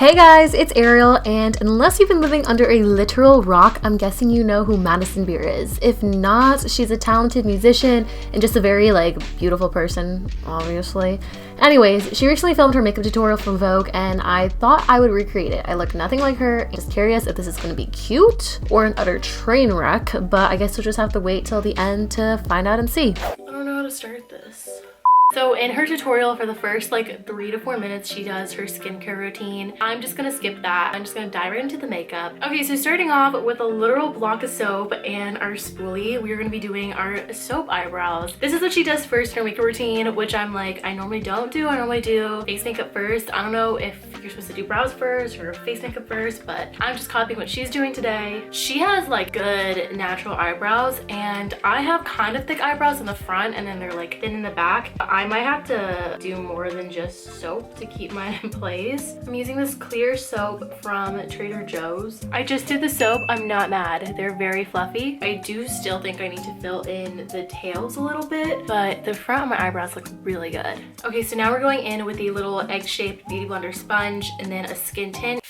Hey guys, it's Ariel, and unless you've been living under a literal rock, I'm guessing you know who Madison is. If not, she's a talented musician and just a very, beautiful person, obviously. Anyways, she recently filmed her makeup tutorial for Vogue, and I thought I would recreate it. I look nothing like her. I'm just curious if this is going to be cute or an utter train wreck, but I guess we'll just have to wait till the end to find out and see. I don't know how to start this. So in her tutorial for the first 3 to 4 minutes, she does her skincare routine. I'm just gonna skip that. I'm just gonna dive right into the makeup. Okay, so starting off with a literal block of soap and our spoolie, we're gonna be doing our soap eyebrows. This is what she does first in her makeup routine, which I normally don't do. I normally do face makeup first. I don't know if you're supposed to do brows first or face makeup first, but I'm just copying what she's doing today. She has good natural eyebrows, and I have kind of thick eyebrows in the front and then they're thin in the back. I might have to do more than just soap to keep mine in place. I'm using this clear soap from Trader Joe's. I just did the soap. I'm not mad. They're very fluffy. I do still think I need to fill in the tails a little bit, but the front of my eyebrows look really good. Okay, so now we're going in with a little egg-shaped beauty blender sponge and then a skin tint.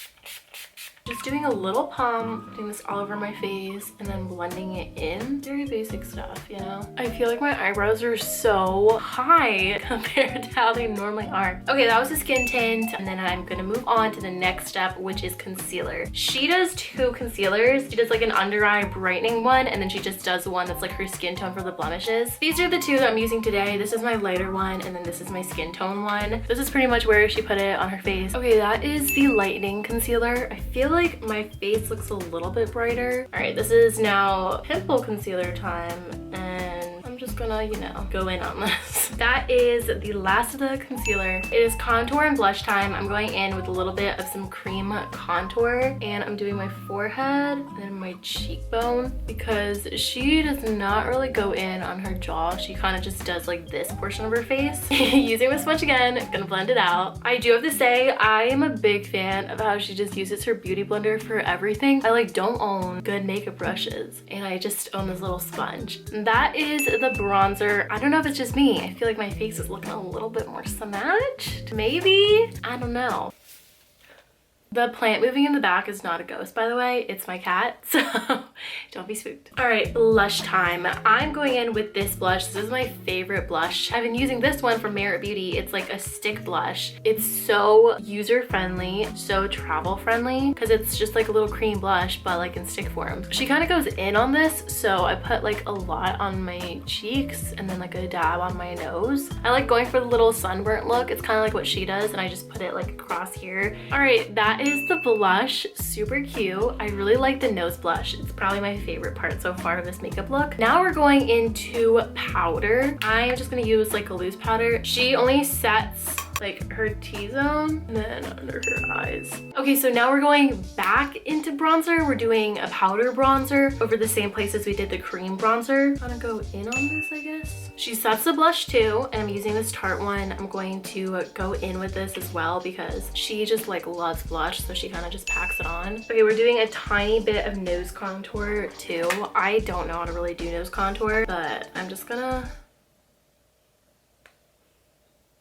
Just doing a little pump, doing this all over my face and then blending it in. Very basic stuff, you know? I feel like my eyebrows are so high compared to how they normally are. Okay, that was the skin tint, and then I'm gonna move on to the next step, which is concealer. She does 2 concealers. She does an under eye brightening one, and then she just does one that's her skin tone for the blemishes. These are the 2 that I'm using today. This is my lighter one, and then this is my skin tone one. This is pretty much where she put it on her face. Okay, that is the lightening concealer. I feel like my face looks a little bit brighter. All right, this is now pimple concealer time, and I'm just gonna, go in on this. That is the last of the concealer. It is contour and blush time. I'm going in with a little bit of some cream contour, and I'm doing my forehead and then my cheekbone because she does not really go in on her jaw. She kind of just does this portion of her face. Using the sponge again, gonna blend it out. I do have to say, I am a big fan of how she just uses her beauty blender for everything. I don't own good makeup brushes, and I just own this little sponge. And that is the bronzer. I don't know if it's just me. I feel like my face is looking a little bit more smudged. Maybe? I don't know. The plant moving in the back is not a ghost, by the way. It's my cat, so don't be spooked. All right, blush time. I'm going in with this blush. This is my favorite blush. I've been using this one from Merit Beauty. It's a stick blush. It's so user-friendly, so travel-friendly, because it's just a little cream blush, but in stick form. She kind of goes in on this, so I put a lot on my cheeks and then a dab on my nose. I like going for the little sunburnt look. It's kind of what she does, and I just put it across here. All right, that is the blush. Super cute. I really like the nose blush. It's probably my favorite part so far of this makeup look. Now we're going into powder. I'm just gonna use a loose powder. She only sets her T-zone and then under her eyes. Okay, so now we're going back into bronzer. We're doing a powder bronzer over the same place as we did the cream bronzer. I'm gonna go in on this, I guess. She sets the blush too, and I'm using this Tarte one. I'm going to go in with this as well because she just loves blush, so she kind of just packs it on. Okay, we're doing a tiny bit of nose contour too. I don't know how to really do nose contour, but I'm just gonna...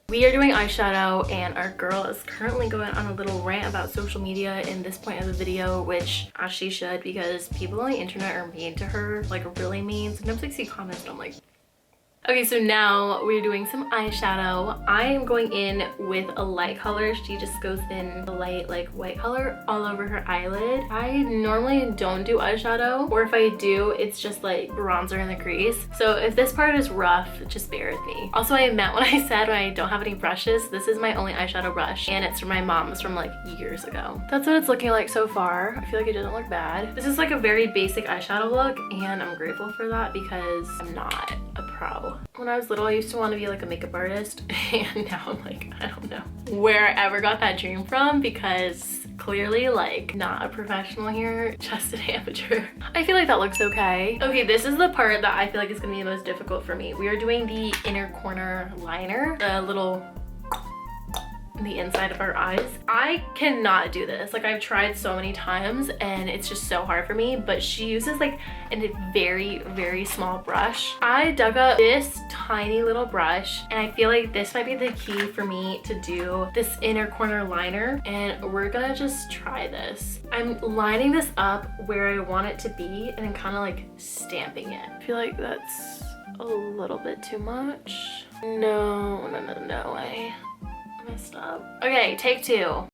We are doing eyeshadow, and our girl is currently going on a little rant about social media in this point of the video, which as she should, because people on the internet are mean to her, really mean. Sometimes I see comments and I'm like... Okay, so now we're doing some eyeshadow. I am going in with a light color. She just goes in the light white color all over her eyelid. I normally don't do eyeshadow, or if I do, it's just bronzer in the crease. So if this part is rough, just bear with me. Also, I meant when I said when I don't have any brushes, this is my only eyeshadow brush, and it's from my mom's from years ago. That's what it's looking like so far. I feel like it doesn't look bad. This is a very basic eyeshadow look, and I'm grateful for that because I'm not a pro. When I was little, I used to want to be a makeup artist, and now I'm I don't know where I ever got that dream from because clearly not a professional here, just an amateur. I feel like that looks okay. Okay, this is the part that I feel like is gonna be the most difficult for me. We are doing the inner corner liner, the little the inside of our eyes. I cannot do this. Like, I've tried so many times and it's just so hard for me, but she uses like a very, very small brush. I dug up this tiny little brush and I feel like this might be the key for me to do this inner corner liner, and we're gonna just try this. I'm lining this up where I want it to be and then kind of like stamping it. I feel like that's a little bit too much. No way. Messed up. Okay, take two.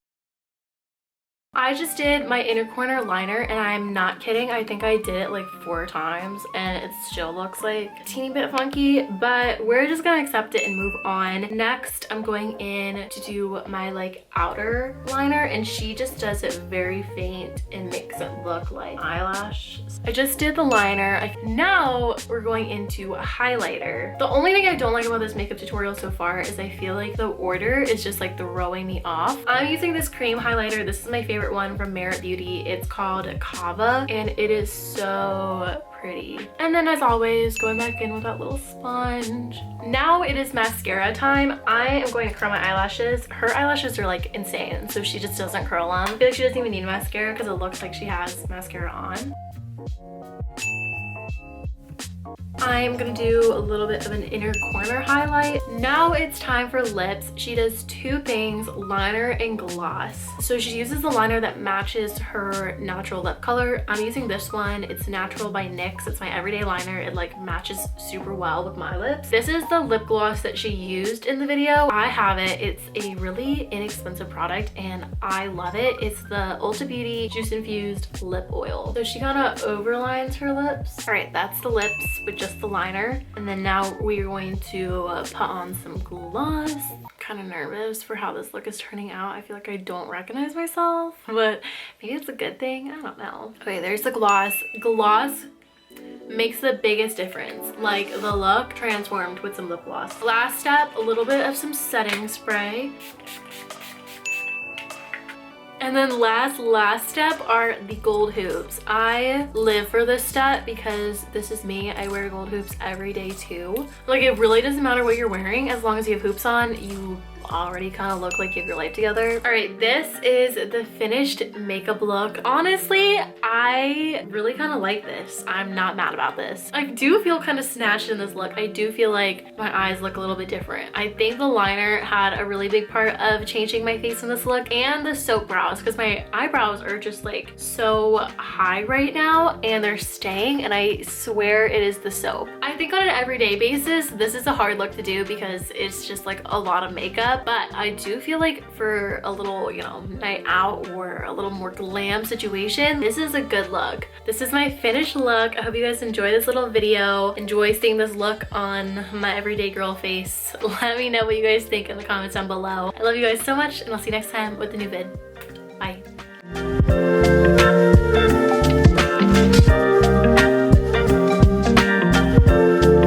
I just did my inner corner liner and I'm not kidding. I think I did it like 4 times and it still looks like a teeny bit funky, but we're just gonna accept it and move on. Next, I'm going in to do my like outer liner and she just does it very faint and makes it look like eyelash. I just did the liner. Now we're going into a highlighter. The only thing I don't like about this makeup tutorial so far is I feel like the order is just like throwing me off. I'm using this cream highlighter. This is my favorite one from Merit Beauty. It's called Kava and it is so pretty. And then as always, going back in with that little sponge. Now it is mascara time. I am going to curl my eyelashes. Her eyelashes are like insane, so she just doesn't curl them. I feel like she doesn't even need mascara because it looks like she has mascara on. I'm gonna do a little bit of an inner corner highlight. Now it's time for lips. She does 2 things, liner and gloss. So she uses the liner that matches her natural lip color. I'm using this one. It's Natural by NYX. It's my everyday liner. It like matches super well with my lips. This is the lip gloss that she used in the video. I have it. It's a really inexpensive product and I love it. It's the Ulta Beauty Juice Infused Lip Oil. So she kind of overlines her lips. All right, that's the lips with just the liner, and then now we're going to put on some gloss. Kind of nervous for how this look is turning out. I feel like I don't recognize myself, but maybe it's a good thing. I don't know. Okay, there's the gloss. Gloss makes the biggest difference. Like, the look transformed with some lip gloss. Last step, a little bit of some setting spray. And then last step are the gold hoops. I live for this step because this is me. I wear gold hoops every day too. Like, it really doesn't matter what you're wearing. As long as you have hoops on, you already kind of look like you have your life together. All right, this is the finished makeup look. Honestly, I really kind of like this. I'm not mad about this. I do feel kind of snatched in this look. I do feel like my eyes look a little bit different. I think the liner had a really big part of changing my face in this look, and the soap brows, because my eyebrows are just like so high right now and they're staying, and I swear it is the soap. I think on an everyday basis, this is a hard look to do because it's just like a lot of makeup. But I do feel like for a little, you know, night out or a little more glam situation, this is a good look. This is my finished look. I hope you guys enjoy this little video. Enjoy seeing this look on my everyday girl face. Let me know what you guys think in the comments down below. I love you guys so much, and I'll see you next time with a new vid.